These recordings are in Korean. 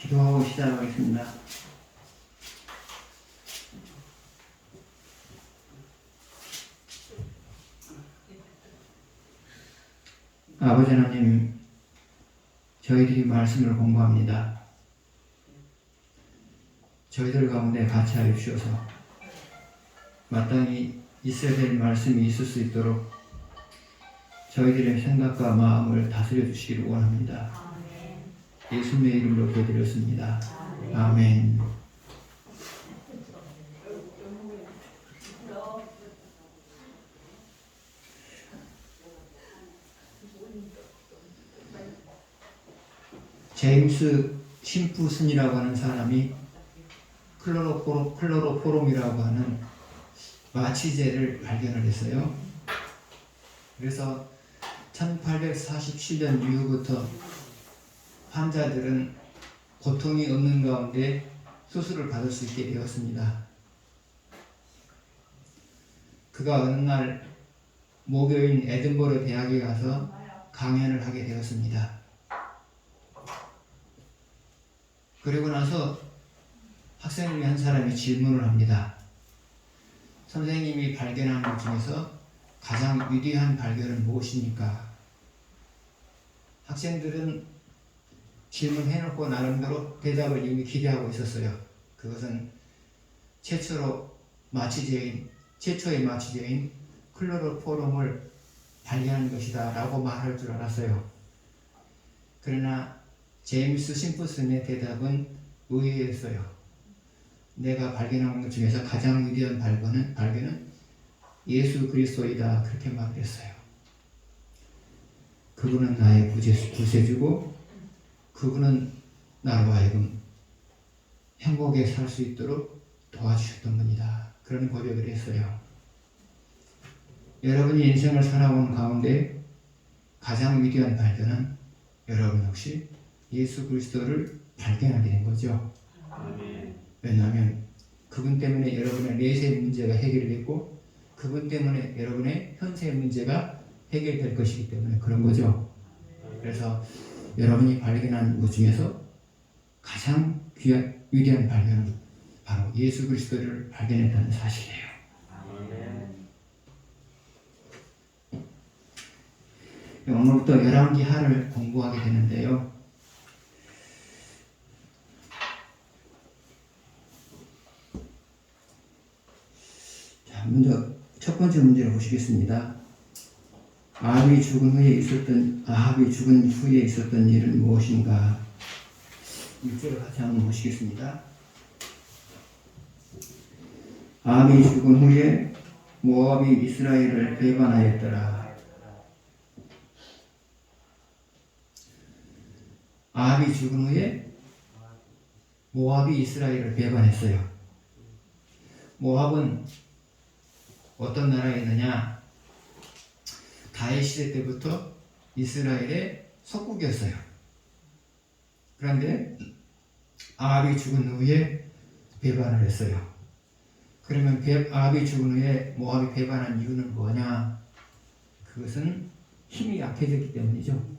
기도하고 시작하겠습니다. 아버지 하나님, 저희들이 말씀을 공부합니다. 저희들 가운데 같이 하여 주셔서 마땅히 있어야 될 말씀이 있을 수 있도록 저희들의 생각과 마음을 다스려 주시기를 원합니다. 예수님의 이름으로 기도드렸습니다. 아멘. 제임스 심프슨이라고 하는 사람이 클로로포름이라고 하는 마취제를 발견을 했어요. 그래서 1847년 이후부터 환자들은 고통이 없는 가운데 수술을 받을 수 있게 되었습니다. 그가 어느 날 모교인 에든버러 대학에 가서 강연을 하게 되었습니다. 그리고 나서 학생을 위한 사람이 질문을 합니다. 선생님이 발견한 것 중에서 가장 위대한 발견은 무엇입니까? 학생들은 질문해놓고 나름대로 대답을 이미 기대하고 있었어요. 그것은 최초의 마취제인 클로로포름을 발견한 것이다 라고 말할 줄 알았어요. 그러나 제임스 심프슨의 대답은 의외였어요. 내가 발견한 것 중에서 가장 위대한 발견은 예수 그리스도이다, 그렇게 말했어요. 그분은 나의 구세주고 그분은 나로 하여금 행복에 살 수 있도록 도와주셨던 분이다, 그런 고백을 했어요. 여러분이 인생을 살아온 가운데 가장 위대한 발견은 여러분 혹시 예수 그리스도를 발견하게 된 거죠. 왜냐하면 그분 때문에 여러분의 내세 문제가 해결됐고 그분 때문에 여러분의 현세 문제가 해결될 것이기 때문에 그런 거죠. 그래서 여러분이 발견한 것 중에서 가장 위대한 발견은 바로 예수 그리스도를 발견했다는 사실이에요. 오늘부터 열왕기하를 공부하게 되는데요. 자, 먼저 첫 번째 문제를 보시겠습니다. 아합이 죽은 후에 있었던 일은 무엇인가? 1절을 같이 한번 보시겠습니다. 아합이 죽은 후에 모압이 이스라엘을 배반하였더라. 아합이 죽은 후에 모압이 이스라엘을 배반했어요. 모압은 어떤 나라에 있느냐? 다윗 시대 때부터 이스라엘의 속국이었어요. 그런데 아합이 죽은 후에 배반을 했어요. 그러면 아합이 죽은 후에 모압이 배반한 이유는 뭐냐? 그것은 힘이 약해졌기 때문이죠.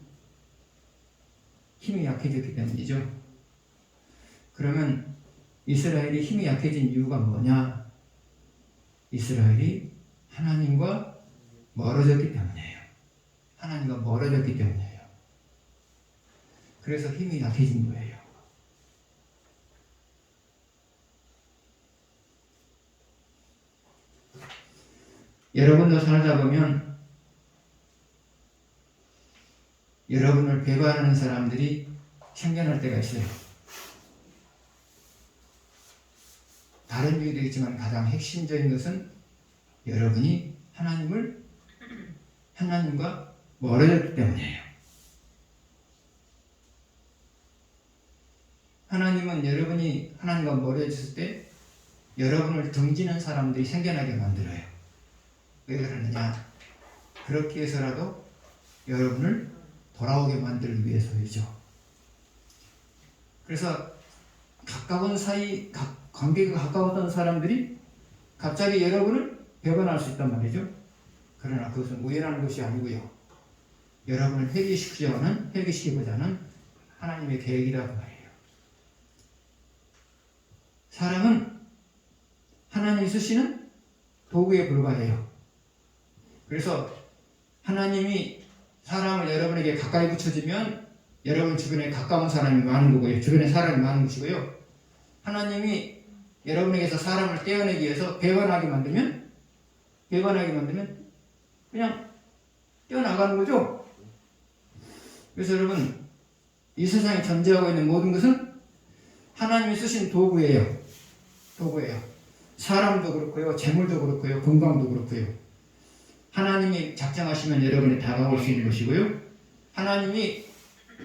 힘이 약해졌기 때문이죠. 그러면 이스라엘이 힘이 약해진 이유가 뭐냐? 이스라엘이 하나님과 멀어졌기 때문이에요. 하나님과 멀어졌기 때문이에요. 그래서 힘이 약해진 거예요. 여러분도 살다 보면 여러분을 배반하는 사람들이 생겨날 때가 있어요. 다른 이유도 있지만 가장 핵심적인 것은 여러분이 하나님과 멀어졌기 때문이에요. 하나님은 여러분이 하나님과 멀어졌을 때 여러분을 등지는 사람들이 생겨나게 만들어요. 왜 그러느냐? 그렇게 해서라도 여러분을 돌아오게 만들기 위해서이죠. 그래서 관계가 가까웠던 사람들이 갑자기 여러분을 배반할 수 있단 말이죠. 그러나 그것은 우연한 것이 아니고요. 여러분을 회개시키고자 하는 하나님의 계획이라고 말이에요. 사람은 하나님이 쓰시는 도구에 불과해요. 그래서 하나님이 사람을 여러분에게 가까이 붙여주면 여러분 주변에 가까운 사람이 많은 거고요. 주변에 사람이 많은 것이고요. 하나님이 여러분에게서 사람을 떼어내기 위해서 배반하게 만들면 그냥 떼어나가는 거죠. 그래서 여러분, 이 세상에 존재하고 있는 모든 것은 하나님이 쓰신 도구예요. 사람도 그렇고요, 재물도 그렇고요, 건강도 그렇고요. 하나님이 작정하시면 여러분이 다가올 수 있는 것이고요. 하나님이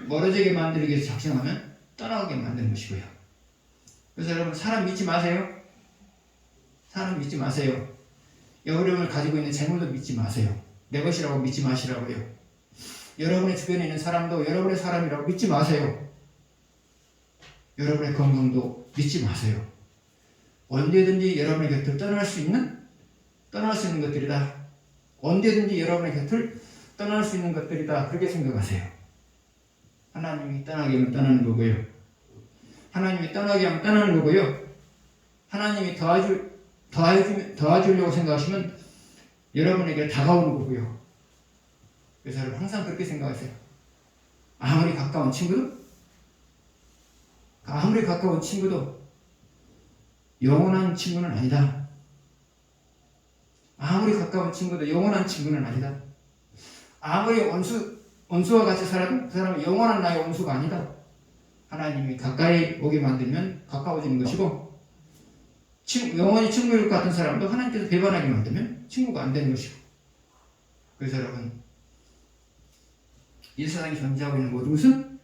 멀어지게 만들기 위해서 작정하면 떠나오게 만드는 것이고요. 그래서 여러분, 사람 믿지 마세요. 여러분을 가지고 있는 재물도 믿지 마세요. 내 것이라고 믿지 마시라고요. 여러분의 주변에 있는 사람도 여러분의 사람이라고 믿지 마세요. 여러분의 건강도 믿지 마세요. 언제든지 여러분의 곁을 떠날 수 있는 것들이다. 언제든지 여러분의 곁을 떠날 수 있는 것들이다. 그렇게 생각하세요. 하나님이 떠나게 하면 떠나는 거고요. 하나님이 떠나게 하면 떠나는 거고요. 하나님이 도와주려고 생각하시면 여러분에게 다가오는 거고요. 그래서 여러분 항상 그렇게 생각하세요. 아무리 가까운 친구도 영원한 친구는 아니다. 아무리 가까운 친구도 영원한 친구는 아니다. 아무리 원수와 같이 살아도 그 사람은 영원한 나의 원수가 아니다. 하나님이 가까이 오게 만들면 가까워지는 것이고, 영원히 친구일 것 같은 사람도 하나님께서 배반하게 만들면 친구가 안 되는 것이고. 그래서 여러분, 이 세상에 존재하고 있는 모든 것은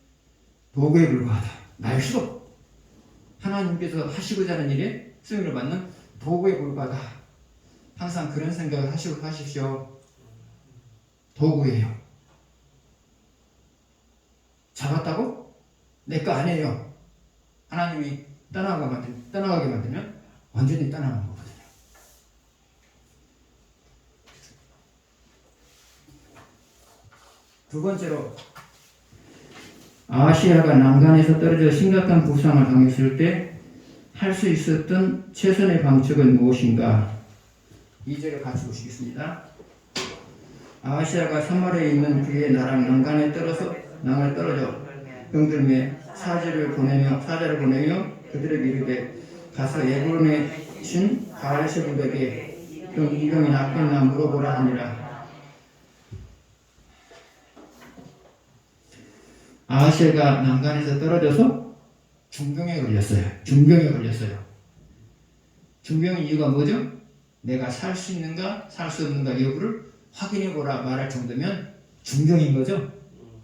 도구에 불과하다. 나의 수도 하나님께서 하시고자 하는 일에 쓰임을 받는 도구에 불과하다. 항상 그런 생각을 하시고 하십시오. 도구예요. 잡았다고? 내 거 아니에요. 하나님이 떠나가게 만들면 완전히 떠나가는 거거든요. 두 번째로, 아하시아가 난간에서 떨어져 심각한 부상을 당했을 때 할 수 있었던 최선의 방책은 무엇인가? 2절을 같이 보시겠습니다. 아하시아가 사마리아에 있는 그의 나라 난간에 떨어져 병들매 사자를 보내며 그들에게 이르되 가서 에브론에 신 바알세불에게 이 병이 낫겠나 물어보라 하니라. 아하시아가 난간에서 떨어져서 중병에 걸렸어요. 중병의 이유가 뭐죠? 내가 살 수 있는가 살 수 없는가 여부를 확인해보라 말할 정도면 중병인 거죠.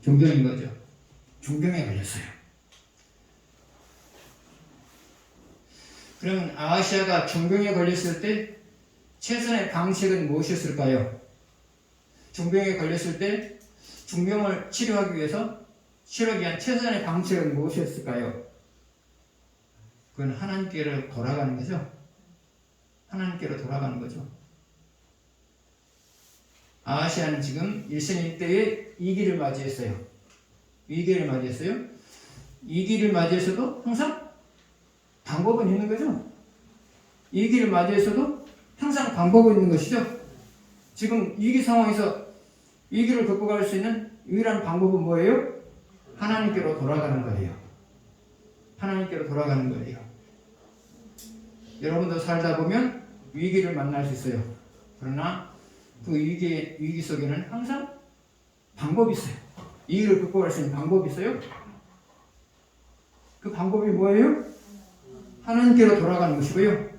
중병에 걸렸어요. 그러면 아하시아가 중병에 걸렸을 때 최선의 방책은 무엇이었을까요? 중병에 걸렸을 때 중병을 치료하기 위한 최선의 방책은 무엇이었을까요? 그건 하나님께로 돌아가는 거죠. 아하시아는 지금 일생일대의 위기를 맞이했어요. 위기를 맞이했어도 항상 방법은 있는 거죠. 위기를 맞이했어도 항상 방법은 있는 것이죠. 지금 위기 상황에서 위기를 극복할 수 있는 유일한 방법은 뭐예요? 하나님께로 돌아가는 거예요. 여러분도 살다 보면 위기를 만날 수 있어요. 그러나 그 위기 속에는 항상 방법이 있어요. 위기를 극복할 수 있는 방법이 있어요. 그 방법이 뭐예요? 하나님께로 돌아가는 것이고요.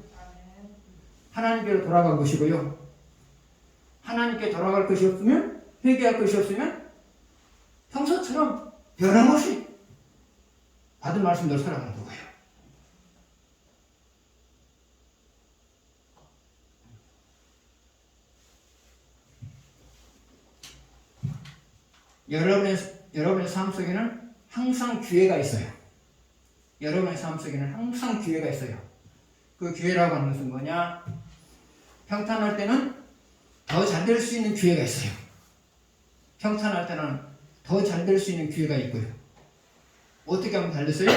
하나님께 돌아갈 것이 없으면, 회개할 것이 없으면 평소처럼 변함없이 받은 말씀대로 살아가는 거예요. 여러분의 삶 속에는 항상 기회가 있어요. 그 기회라고 하는 것은 뭐냐? 평탄할 때는 더 잘 될 수 있는 기회가 있어요. 어떻게 하면 잘 됐어요?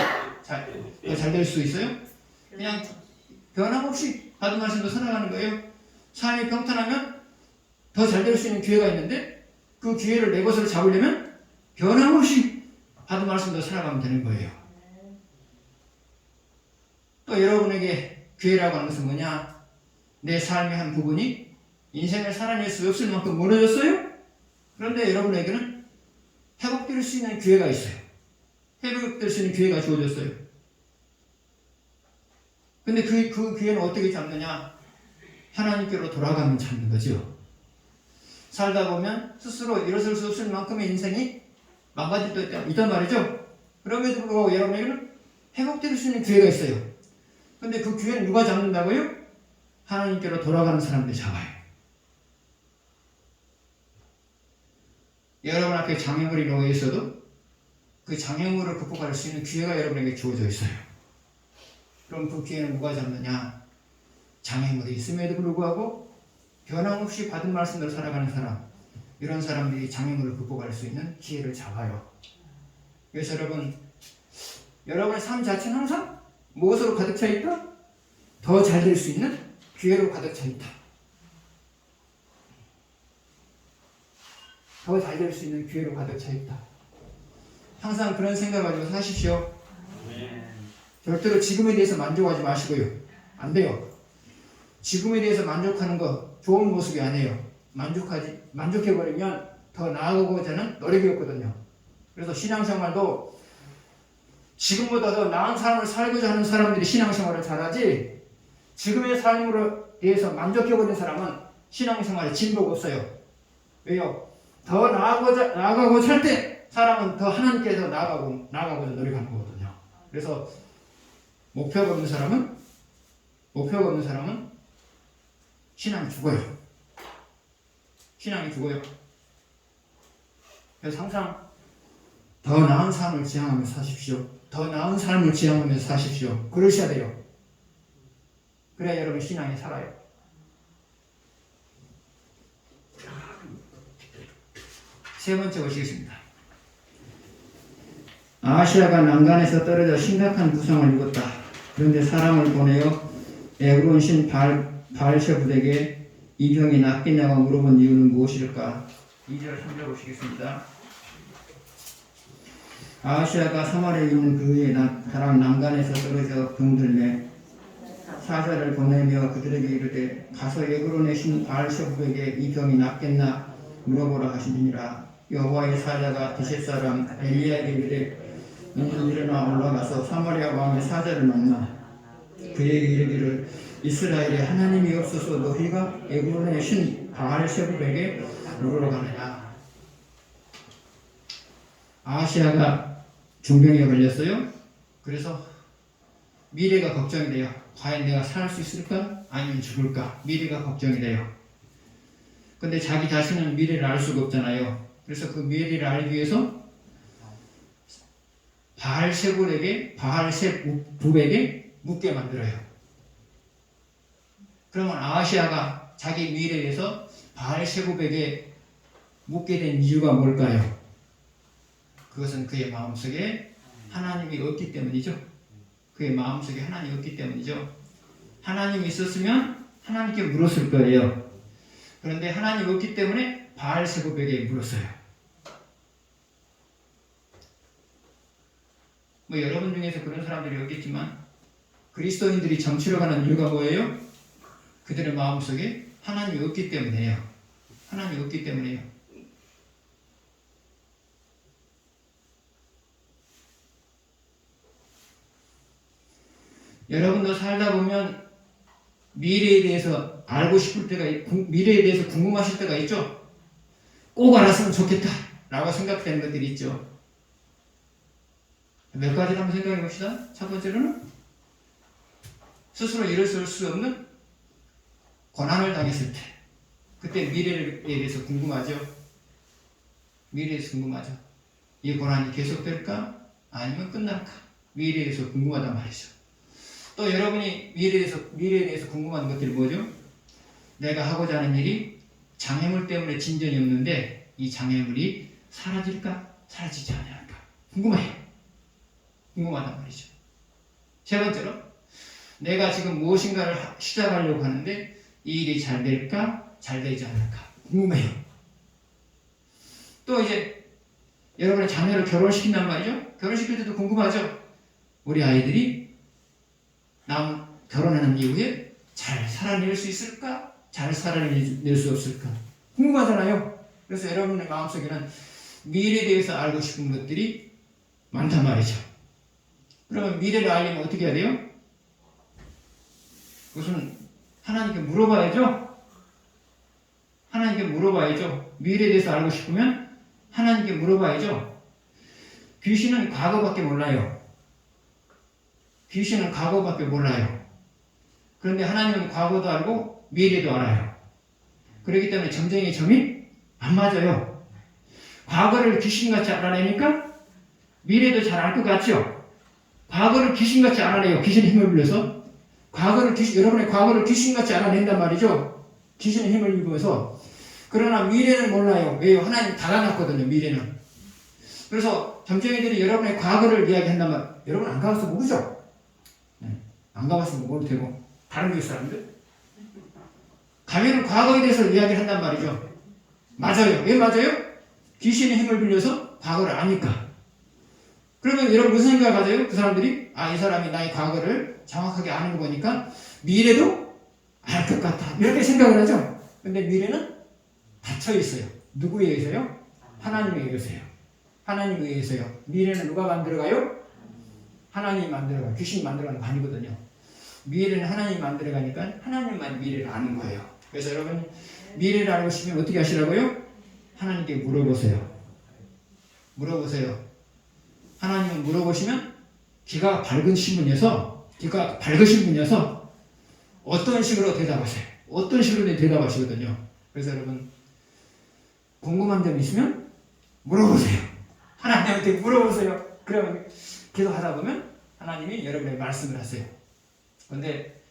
더 잘 될 수 있어요? 그냥 변함없이 받은 말씀도 살아가는 거예요. 삶이 평탄하면 더 잘 될 수 있는 기회가 있는데 그 기회를 내 것으로 잡으려면 변함없이 받은 말씀도 살아가면 되는 거예요. 또 여러분에게 기회라고 하는 것은 뭐냐? 내 삶의 한 부분이 인생을 살아낼 수 없을 만큼 무너졌어요? 그런데 여러분에게는 회복될 수 있는 기회가 있어요. 회복될 수 있는 기회가 주어졌어요. 근데 그 기회는 어떻게 잡느냐? 하나님께로 돌아가면 잡는 거죠. 살다 보면 스스로 일어설 수 없을 만큼의 인생이 망가질 때도 있단 말이죠. 그럼에도 불구하고 여러분에게는 회복될 수 있는 기회가 있어요. 근데 그 기회는 누가 잡는다고요? 하나님께로 돌아가는 사람들이 잡아요. 여러분 앞에 장애물이 놓여 있어도 그 장애물을 극복할 수 있는 기회가 여러분에게 주어져 있어요. 그럼 그 기회는 누가 잡느냐? 장애물이 있음에도 불구하고 변함없이 받은 말씀대로 살아가는 사람, 이런 사람들이 장애물을 극복할 수 있는 기회를 잡아요. 그래서 여러분의 삶 자체는 항상 무엇으로 가득 차 있다? 더 잘 될 수 있는 기회로 가득 차 있다. 더 잘 될 수 있는 기회로 가득 차 있다. 항상 그런 생각 가지고 사십시오. 절대로 지금에 대해서 만족하지 마시고요. 안 돼요. 지금에 대해서 만족하는 거 좋은 모습이 아니에요. 만족해버리면 더 나아가고자 하는 노력이 없거든요. 그래서 신앙생활도 지금보다 더 나은 삶을 살고자 하는 사람들이 신앙생활을 잘하지, 지금의 삶으로 대해서 만족해버린 사람은 신앙생활에 진보가 없어요. 왜요? 더 나아가고자 할 때 사람은 더 하나님께서 나아가고자 노력하는 거거든요. 그래서 목표가 없는 사람은 신앙이 죽어요. 신앙이 죽어요. 그래서 항상 더 나은 삶을 지향하면서 사십시오. 더 나은 삶을 지향하면서 사십시오. 그러셔야 돼요. 그래야 여러분 신앙이 살아요. 세 번째 보시겠습니다. 아하시아가 난간에서 떨어져 심각한 부상을 입었다. 그런데 사람을 보내어 에브론 신 바알셰불에게 이 병이 낫겠냐고 물어본 이유는 무엇일까? 2절 3절 보시겠습니다. 아하시아가 사마리아에 있는 그의 다락 난간에서 떨어져 병들매 사자를 보내며 그들에게 이르되 가서 에브론의 신 바알셰불에게 이 병이 낫겠나 물어보라 하시니라. 여호와의 사자가 디셋 사람 엘리야에게 이르되 너는 일어나 올라가서 사마리아 왕의 사자를 만나 그에게 이르기를 이스라엘에 하나님이 없어서 너희가 에브론의 신 바알셰불에게 물으러 가느냐. 아하시아가 중병에 걸렸어요. 그래서 미래가 걱정이 돼요. 과연 내가 살 수 있을까? 아니면 죽을까? 미래가 걱정이 돼요. 근데 자기 자신은 미래를 알 수가 없잖아요. 그래서 그 미래를 알기 위해서 바알셰불에게 묻게 만들어요. 그러면 아하시아가 자기 미래에 대해서 바알셰불에게 묻게 된 이유가 뭘까요? 그것은 그의 마음속에 하나님이 없기 때문이죠. 그의 마음속에 하나님이 없기 때문이죠. 하나님이 있었으면 하나님께 물었을 거예요. 그런데 하나님이 없기 때문에 바알셰불에게 물었어요. 여러분 중에서 그런 사람들이 없겠지만 그리스도인들이 정치로 가는 이유가 뭐예요? 그들의 마음속에 하나님이 없기 때문이에요. 하나님이 없기 때문이에요. 여러분도 살다 보면 미래에 대해서 알고 싶을 때가, 미래에 대해서 궁금하실 때가 있죠? 꼭 알았으면 좋겠다 라고 생각되는 것들이 있죠. 몇 가지를 한번 생각해 봅시다. 첫 번째로는 스스로 일어설 수 없는 고난을 당했을 때, 그때 미래에 대해서 궁금하죠. 미래에 대해서 궁금하죠. 이 고난이 계속될까? 아니면 끝날까? 미래에 대해서 궁금하단 말이죠. 또 여러분이 미래에 대해서 궁금한 것들이 뭐죠? 내가 하고자 하는 일이 장애물 때문에 진전이 없는데 이 장애물이 사라질까? 사라지지 않을까? 궁금하단 말이죠. 세 번째로 내가 지금 무엇인가를 시작하려고 하는데 이 일이 잘 될까? 잘 되지 않을까? 궁금해요. 또 이제 여러분의 자녀를 결혼시킨단 말이죠. 결혼시킬 때도 궁금하죠. 우리 아이들이 남 결혼하는 이후에 잘 살아낼 수 있을까? 잘 살아낼 수 없을까? 궁금하잖아요. 그래서 여러분의 마음속에는 미래에 대해서 알고 싶은 것들이 많단 말이죠. 그러면 미래를 알려면 어떻게 해야 돼요? 우선 하나님께 물어봐야죠. 하나님께 물어봐야죠. 미래에 대해서 알고 싶으면 하나님께 물어봐야죠. 귀신은 과거밖에 몰라요. 귀신은 과거밖에 몰라요. 그런데 하나님은 과거도 알고 미래도 알아요. 그렇기 때문에 점쟁이 점이 안 맞아요. 과거를 귀신같이 알아내니까 미래도 잘 알 것 같죠? 과거를 귀신같이 알아내요. 귀신의 힘을 빌려서. 여러분의 과거를 귀신같이 알아낸단 말이죠. 귀신의 힘을 입어서. 그러나 미래는 몰라요. 왜요? 하나님 닫아놨거든요. 미래는. 그래서 점쟁이들이 여러분의 과거를 이야기한단 말. 여러분 안 가봐서 모르죠? 네. 안 가봤으면 모르도 되고. 다른 교회 사람들? 가면은 과거에 대해서 이야기를 한단 말이죠. 맞아요. 왜 맞아요? 귀신의 힘을 빌려서 과거를 아니까. 그러면 여러분 무슨 생각을 가져요? 그 사람들이 이 사람이 나의 과거를 정확하게 아는 거 보니까 미래도 알 것 같아. 이렇게 생각을 하죠. 근데 미래는 닫혀 있어요. 누구에 의해서요? 하나님에 의해서요. 하나님에 의해서요. 미래는 누가 만들어가요? 하나님이 만들어가요. 귀신이 만들어가는 거 아니거든요. 미래는 하나님이 만들어가니까 하나님만 미래를 아는 거예요. 그래서 여러분 미래를 알고 싶으면 어떻게 하시라고요? 하나님께 물어보세요. 물어보세요. 하나님은 물어보시면 귀가 밝으신 분이어서 어떤 식으로 대답하세요. 어떤 식으로 대답하시거든요. 그래서 여러분 궁금한 점 있으면 물어보세요. 하나님한테 물어보세요. 그러면 기도하다 보면 하나님이 여러분의 말씀을 하세요. 그런데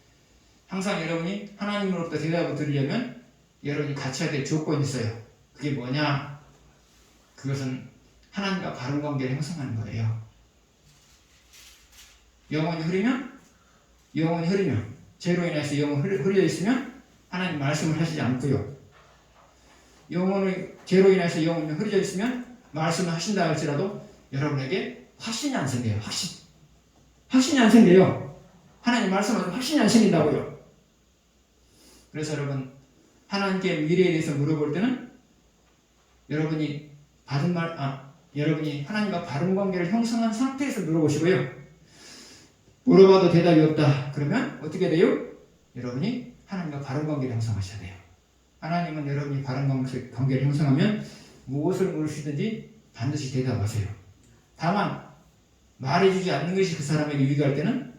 항상 여러분이 하나님으로부터 대답을 들으려면 여러분이 갖춰야 될 조건이 있어요. 그게 뭐냐? 그것은 하나님과 바른 관계를 형성하는 거예요. 영혼이 흐리면 죄로 인해서 영혼이 흐려 있으면 하나님 말씀을 하시지 않고요. 죄로 인해서 영혼이 흐려져 있으면 말씀을 하신다 할지라도 여러분에게 확신이 안 생겨요. 확신이 안 생겨요. 하나님 말씀하시면 확신이 안 생긴다고요. 그래서 여러분 하나님께 미래에 대해서 물어볼 때는 여러분이 하나님과 바른 관계를 형성한 상태에서 물어보시고요. 물어봐도 대답이 없다. 그러면 어떻게 돼요? 여러분이 하나님과 바른 관계를 형성하셔야 돼요. 하나님은 여러분이 바른 관계를 형성하면 무엇을 물으시든지 반드시 대답하세요. 다만 말해주지 않는 것이 그 사람에게 유익할 때는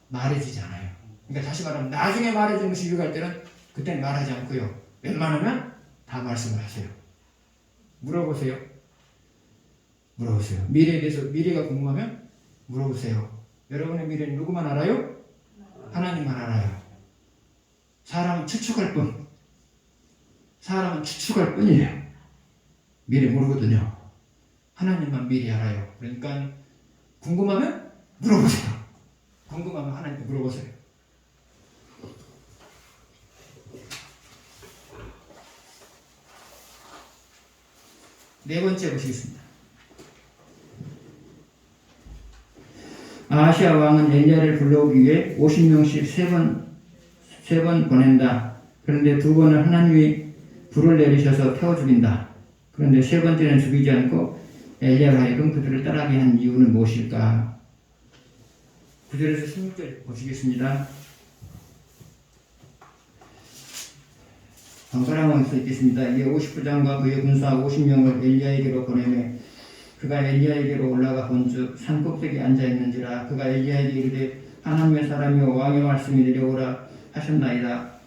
말해주지 않아요. 그러니까 다시 말하면 나중에 말해주는 것이 유익할 때는 그때는 말하지 않고요. 웬만하면 다 말씀을 하세요. 물어보세요. 미래에 대해서 미래가 궁금하면 물어보세요. 여러분의 미래는 누구만 알아요? 하나님만 알아요. 사람은 추측할 뿐이에요. 미래 모르거든요. 하나님만 미래 알아요. 그러니까 궁금하면 물어보세요. 궁금하면 하나님께 물어보세요. 네 번째 보시겠습니다. 아하시아 왕은 엘리야를 불러오기 위해 50명씩 세 번 보낸다. 그런데 두 번은 하나님이 불을 내리셔서 태워 죽인다. 그런데 세 번째는 죽이지 않고 엘리야가 하여금 그들을 따라가게 한 이유는 무엇일까? 9절에서 16절 보시겠습니다. 방사랑왕이 써 있겠습니다. 이에 50부장과 그의 군사 50명을 엘리야에게로 보내매 그가 엘리야에게로 올라가 본즉 산 꼭대기에 앉아있는지라. 그가 엘리야에게 이르되 하나님의 사람이여 왕의 말씀이 내려오라 하셨나이다.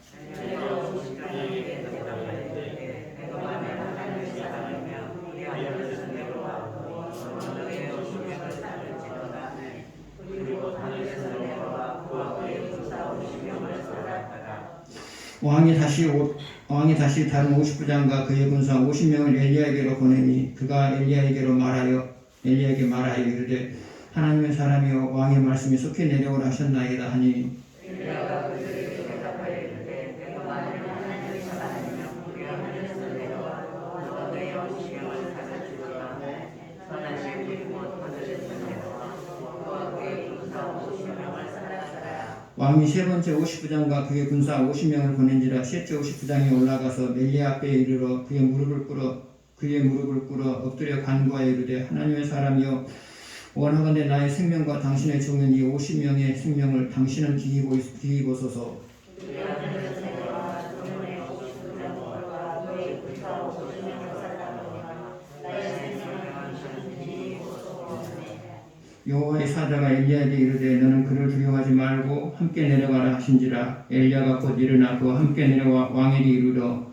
왕이 다시 다른 50부장과 그의 군사 50명을 엘리야에게로 보내니 그가 엘리야에게 말하여 이르되 하나님의 사람이여 왕의 말씀이 속히 내려오라 하셨나이다 하니 엘리야가 그들에게 대답하여 이르되 내가 만일 하나님의 사람이면 우리 하늘에서 내려와 너의 50명을 살려주었다. 선하신 우리 곧 하늘에서 내려와 너와 그의 군사 50명을 살았으라. 왕이 세 번째 50부장과 그의 군사 50명을 보낸지라. 셋째 50부장이 올라가서 멜리야 앞에 이르러 그의 무릎을 꿇어 엎드려 간구하여 이르되 하나님의 사람이여 원하건대 나의 생명과 당신의 종은 이 50명의 생명을 당신은 기이보소서. 여호와의 사자가 엘리야에게 이르되 너는 그를 두려워하지 말고 함께 내려가라 하신지라. 엘리야가 곧 일어나 그와 함께 내려와 왕에게 이르러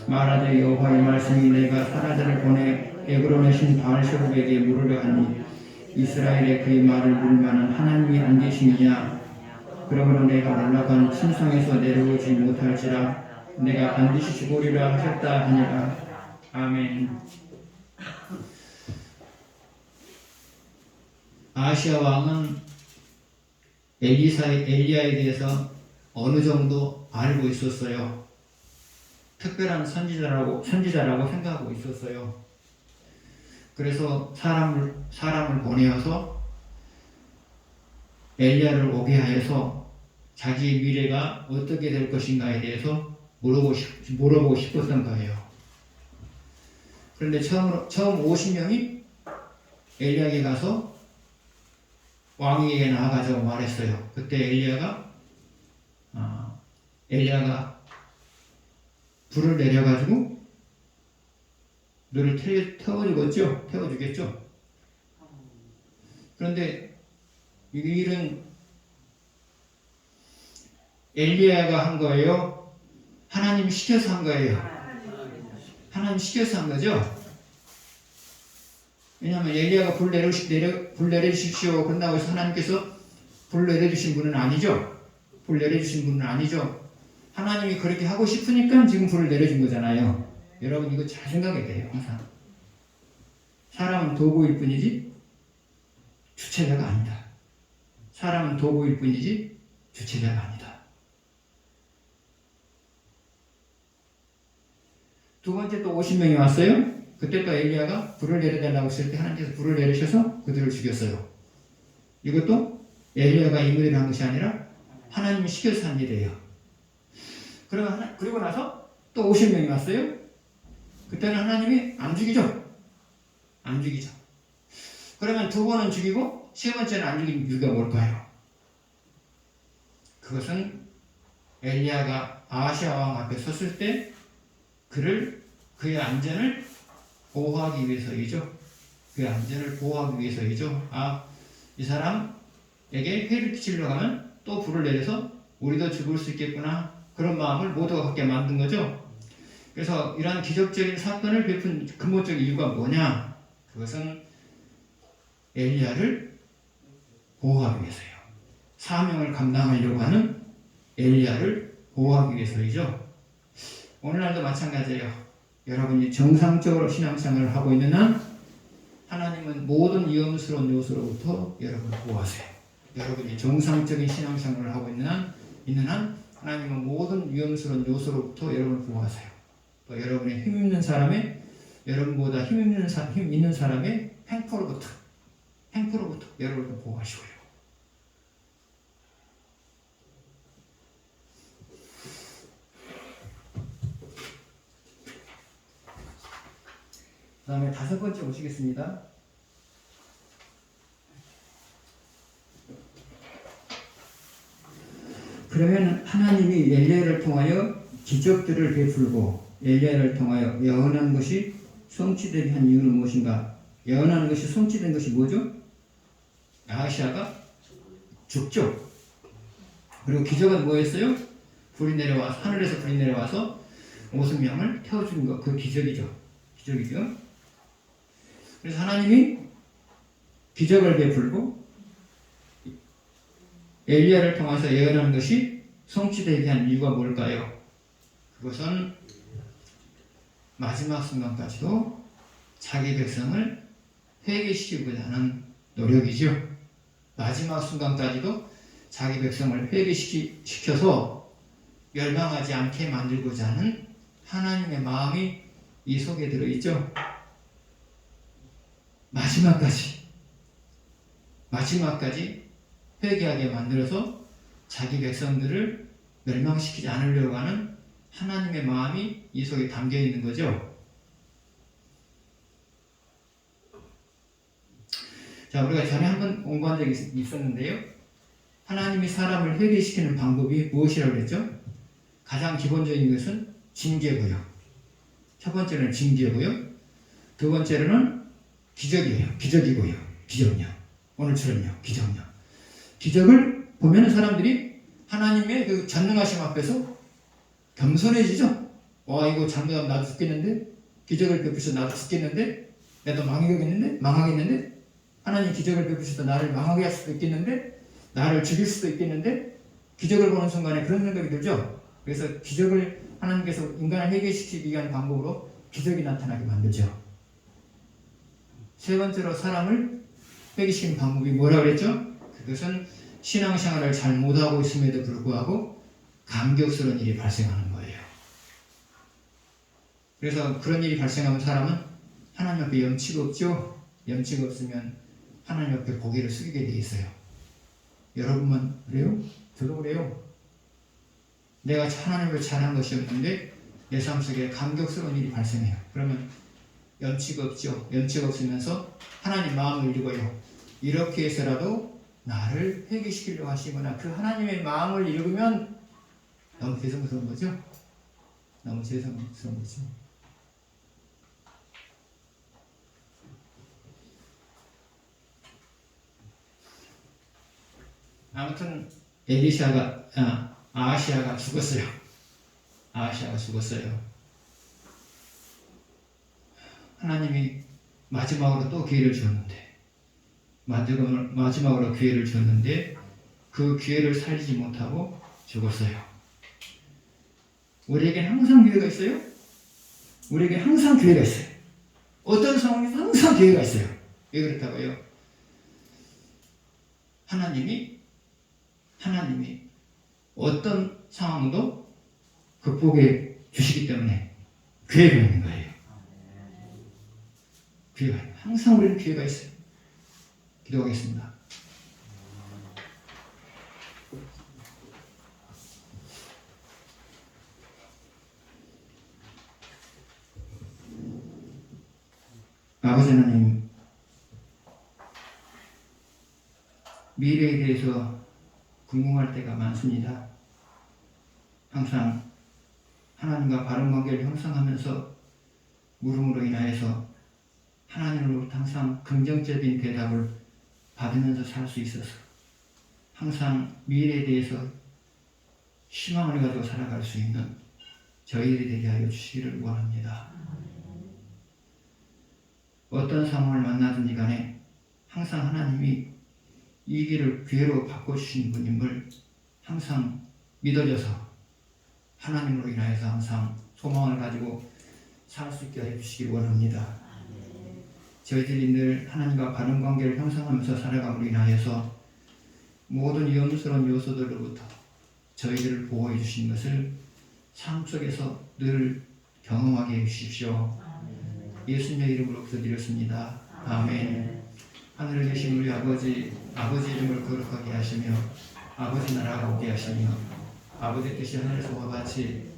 말하되 여호와의 말씀이 내가 사자들을 보내 에그론의 신 바알세불에게 물으려 하니 이스라엘에 그의 말을 물을 만한 하나님이 안 계시느냐. 그러므로 내가 올라간 침상에서 내려오지 못할지라. 내가 반드시 죽으리라 하셨다 하니라. 아멘. 아하시야 왕은 엘리야에 대해서 어느 정도 알고 있었어요. 특별한 선지자라고 생각하고 있었어요. 그래서 사람을 보내어서 엘리야를 오게 하여서 자기의 미래가 어떻게 될 것인가에 대해서 물어보고 싶었던 거예요. 그런데 처음 50명이 엘리야에게 가서 왕에게 나아가자고 말했어요. 그때 엘리야가 불을 내려가지고 너를 태워주겠죠. 그런데 이 일은 엘리야가 한 거예요? 하나님이 시켜서 한 거예요? 하나님 시켜서 한 거죠? 왜냐하면 엘리야가 불 내려주십시오 끝나고 해서 하나님께서 불 내려주신 분은 아니죠. 하나님이 그렇게 하고 싶으니까 지금 불을 내려준 거잖아요. 여러분 이거 잘 생각해야 돼요. 항상 사람은 도구일 뿐이지 주체자가 아니다. 사람은 도구일 뿐이지 주체자가 아니다. 두 번째 또 50명이 왔어요. 그때 또 엘리야가 불을 내려달라고 했을 때 하나님께서 불을 내리셔서 그들을 죽였어요. 이것도 엘리야가 인물이 한 것이 아니라 하나님이 시켜서 한 일이에요. 그리고 나서 또 50명이 왔어요. 그때는 하나님이 안 죽이죠. 그러면 두 번은 죽이고 세 번째는 안 죽인 이유가 뭘까요? 그것은 엘리야가 아하시야 왕 앞에 섰을 때 그의 안전을 보호하기 위해서이죠. 이 사람에게 해를 끼치려고 하면 또 불을 내려서 우리도 죽을 수 있겠구나. 그런 마음을 모두가 갖게 만든 거죠. 그래서 이러한 기적적인 사건을 베푼 근본적인 이유가 뭐냐? 그것은 엘리야를 보호하기 위해서요. 사명을 감당하려고 하는 엘리야를 보호하기 위해서이죠. 오늘날도 마찬가지예요. 여러분이 정상적으로 신앙생활을 하고 있는 한 하나님은 모든 위험스러운 요소로부터 여러분을 보호하세요. 여러분이 정상적인 신앙생활을 하고 있는 한 하나님은 모든 위험스러운 요소로부터 여러분을 보호하세요. 또 여러분의 힘 있는 사람의 여러분보다 힘 있는 사람의 횡포로부터 여러분을 보호하시고요. 그 다음에 5번째 보시겠습니다. 그러면 하나님이 엘리야를 통하여 기적들을 베풀고 엘리야를 통하여 예언한 것이 성취되게 한 이유는 무엇인가? 예언한 것이 성취된 것이 뭐죠? 아하시야가 죽죠. 그리고 기적은 뭐였어요? 하늘에서 불이 내려와서 50명을 태워주는 것, 그 기적이죠. 그래서 하나님이 기적을 베풀고 엘리야를 통해서 예언한 것이 성취되게 한 이유가 뭘까요? 그것은 마지막 순간까지도 자기 백성을 회개시키고자 하는 노력이죠. 마지막 순간까지도 자기 백성을 회개시켜서 멸망하지 않게 만들고자 하는 하나님의 마음이 이 속에 들어있죠. 마지막까지 회개하게 만들어서 자기 백성들을 멸망시키지 않으려고 하는 하나님의 마음이 이 속에 담겨 있는 거죠. 자, 우리가 전에 한번 공부한 적이 있었는데요. 하나님이 사람을 회개시키는 방법이 무엇이라고 그랬죠? 가장 기본적인 것은 징계고요. 첫 번째는 징계고요. 두 번째로는 기적이고요. 기적요. 오늘처럼요. 기적을 보면 사람들이 하나님의 그 전능하심 앞에서 겸손해지죠. 와, 이거 잘못하면 나도 죽겠는데, 기적을 베푸셔서 나도 죽겠는데, 나도 망하겠는데, 하나님 기적을 베푸셔서 나를 망하게 할 수도 있겠는데, 나를 죽일 수도 있겠는데, 기적을 보는 순간에 그런 생각이 들죠. 그래서 기적을 하나님께서 인간을 회개시키기 위한 방법으로 기적이 나타나게 만들죠. 세 번째로 사람을 회개시키는 방법이 뭐라고 그랬죠? 그것은 신앙생활을 잘 못하고 있음에도 불구하고 감격스러운 일이 발생하는 거예요. 그래서 그런 일이 발생하면 사람은 하나님 앞에 염치가 없죠. 염치가 없으면 하나님 앞에 고개를 숙이게 돼 있어요. 여러분만 그래요? 저도 그래요. 내가 하나님을 잘한 것이 없는데 내 삶 속에 감격스러운 일이 발생해요. 그러면 염치가 없죠. 염치가 없으면서 하나님 마음을 읽어요. 이렇게 해서라도 나를 회개시키려고 하시거나 그 하나님의 마음을 읽으면 너무 죄송스러운 거죠. 아무튼 아하시아가 죽었어요. 하나님이 마지막으로 또 기회를 주었는데 그 기회를 살리지 못하고 죽었어요. 우리에겐 항상 기회가 있어요. 어떤 상황에서 항상 기회가 있어요. 왜 그렇다고요? 하나님이 어떤 상황도 극복해 주시기 때문에 기회가 있는 거예요. 항상 우리는 기회가 있어요. 기도하겠습니다. 아버지 하나님, 미래에 대해서 궁금할 때가 많습니다. 항상 하나님과 바른 관계를 형성하면서 물음으로 인하여서 하나님으로부터 항상 긍정적인 대답을 받으면서 살 수 있어서 항상 미래에 대해서 희망을 가지고 살아갈 수 있는 저희들이 되게 하여 주시기를 원합니다. 어떤 상황을 만나든지 간에 항상 하나님이 이 길을 기회로 바꿔주신 분임을 항상 믿어져서 하나님으로 인하여서 항상 소망을 가지고 살 수 있게 해주시기 원합니다. 저희들이 늘 하나님과 바른 관계를 형성하면서 살아감으로 인하여서 모든 위험스러운 요소들로부터 저희들을 보호해 주신 것을 삶 속에서 늘 경험하게 해주십시오. 예수님의 이름으로 기도드렸습니다. 아멘. 하늘에 계신 우리 아버지 이름을 거룩하게 하시며 아버지 나라가 오게 하시며 아버지 뜻이 하늘에서와 같이